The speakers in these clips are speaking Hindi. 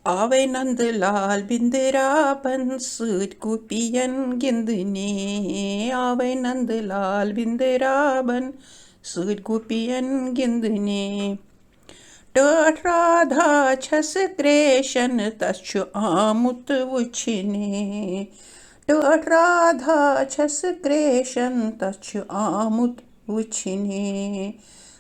Ávei nandlal bindiraban sut gupiyan gindne. Ávei nandlal bindiraban sut gupiyan gindne. Tört Radha छस Krishna तच्छु आमुत वुचने. Tört Radha छस Krishna तच्छु आमुत वुचने.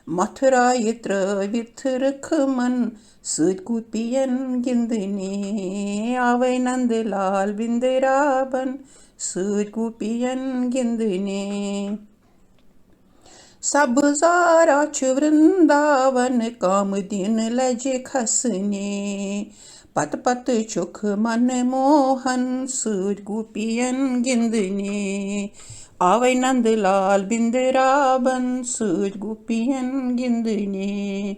Mathura यत्रविथ रखमन सत गुपियन गिंदने. आवै नंदलाल बिंदराबन सत गुपियन गिंदने. सब्जारा छु वृंदावन कामदिन लजे खसने. पत पत चुख मन मोहन सूर गुपियन गिंदने. आवै नंदलाल बिंदराबन सूर गुपियन गिंदने.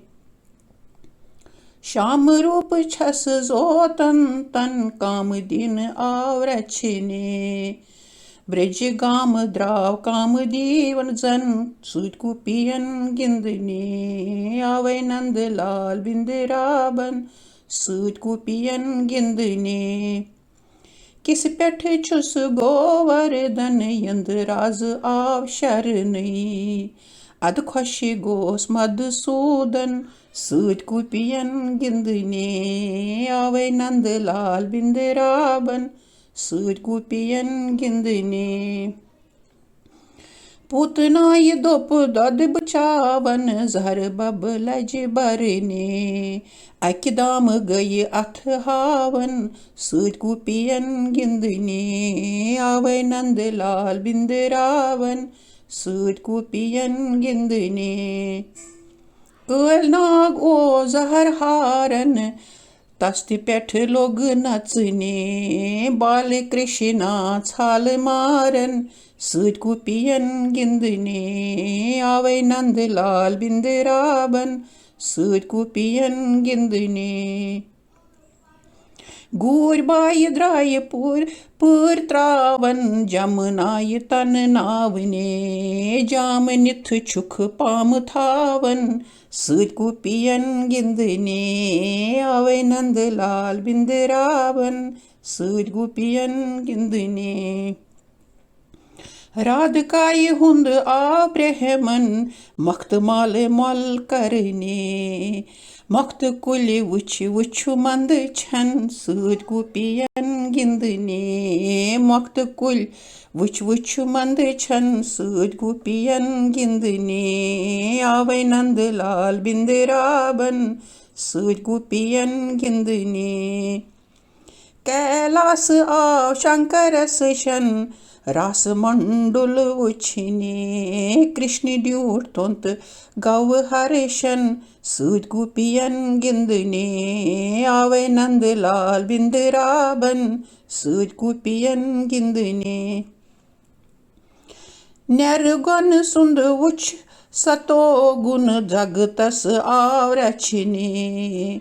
श्याम रूप छस जोतन तन कामदिन आवरछने. ब्रज गाम द्राव कामदीवन जन सूत गुपियन गिंदने. आवै नंदलाल बिंदराबन सूत गुपियन गिंदने. किस पेठ छुस गोवर्धन यंदराज आव शरणई. अद खुश गोस मधुसूदन सूत गुपियन गिंदने. आवै नंदलाल बिंदराबन सूत गुपियन गिंदने. पूतनाय दोप दद बचावन जहर बब लज बरने. अकि दाम गई अथ हावन सूत गुपियन गिंदने. आवै नंदलाल बिंदरावन सूत गुपियन गिंदने. नाग ओ जहर हारन तस्त पेठ लोग नचने. बाल कृष्णा छाल मारन सूत गुपियन गिंदने. आवै नंदलाल बिंदराबन सूत गुपियन गिंदने. गूर बाय द्राय पूर त्रावन जमुनाय तन नावने. जाम निथ छुख पाम थावन सूत गुपियन गिंदने. आवै नंदलाल बिंदराबन सूत गुपियन गिंदने. राधिकाय हुंद आ ब्रह्मन मख्त माल मल करने. मख्त कुल वुछ वुछ मंद छन सूत गुपियन गिंदने. मख्त कुल वुछ वुछ मंद छन सूत गुपियन गिंदने. आवै नंदलाल बिंदराबन सूत गुपियन गिंदने. कैलास आव शंकरस शन रास मंडुल वुचने. कृष्ण ड्यूट तोंत गव हर्षन सूत गुपियन गिंदने. आवै नंदलाल बिंदराबन सूत गुपियन गिंदने. निर्गुण सुंद वुच सतो गुण जगतस आवरछने.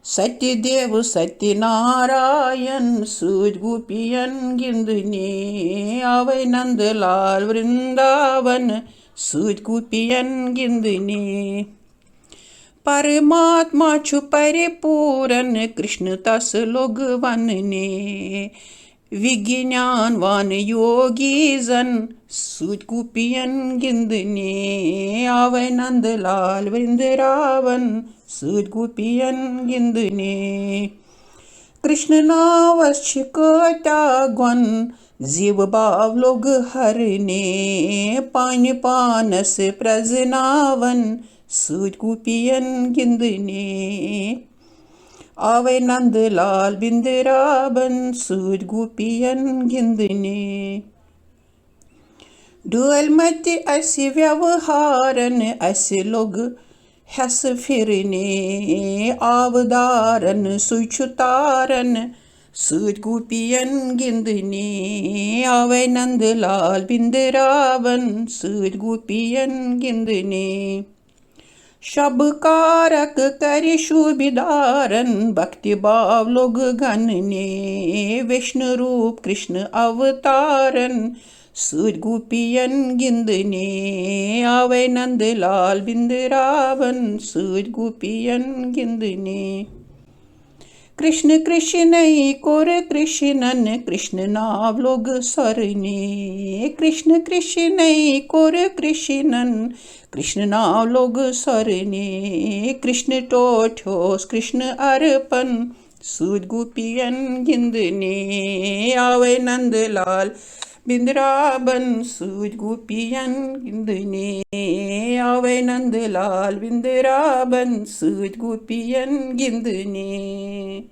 सत्यदेव सत्यनारायण सूत गुपियन गिंदने. आवै नंदलाल वृंदावन सूत गुपियन गिंदने. परमात्मा छु परिपूरन कृष्ण तस लोग वनने. विज्ञानवान योगी जन सूत गुपियन गिंदने. आवै नंदलाल वृंदावन सूत गुपियन गिंदने. कृष्ण नावस कत्या गुन जीव भाव लोग हरने. पान पानस प्रजनावन सूत गुपियन गिंदने. आवै नंदलाल बिंदराबन सूत गुपियन गिंदने. डोल मत अस व्यवहारन अस लोग हस फिरने. आवदारन सुछु तारन सूत गुपियन गिंदने. आवै नंदलाल बिंदराबन सूत गुपियन गिंदने. शब कारक कर शुभिदारन भक्ति भाव लोग गणने. विष्णु रूप कृष्ण अवतारन सूत गुपियन गिंदने. आवै नंदलाल बिंदराबन सूत गुपियन गिंदने. कृष्ण कृष्ण कोर कृष्णन कृष्ण नाव लोग सरने। कृष्ण कृष्ण कोर कृष्णन कृष्ण नाव लोग सरने। कृष्ण टोठोस कृष्ण अर्पण सूद गोपियन गिंदने। आवे नंदलाल बिंद्राबन सूद गोपियन गिंदने। आवे नंदलाल बिंद्राबन सूद गोपियन गिंदने।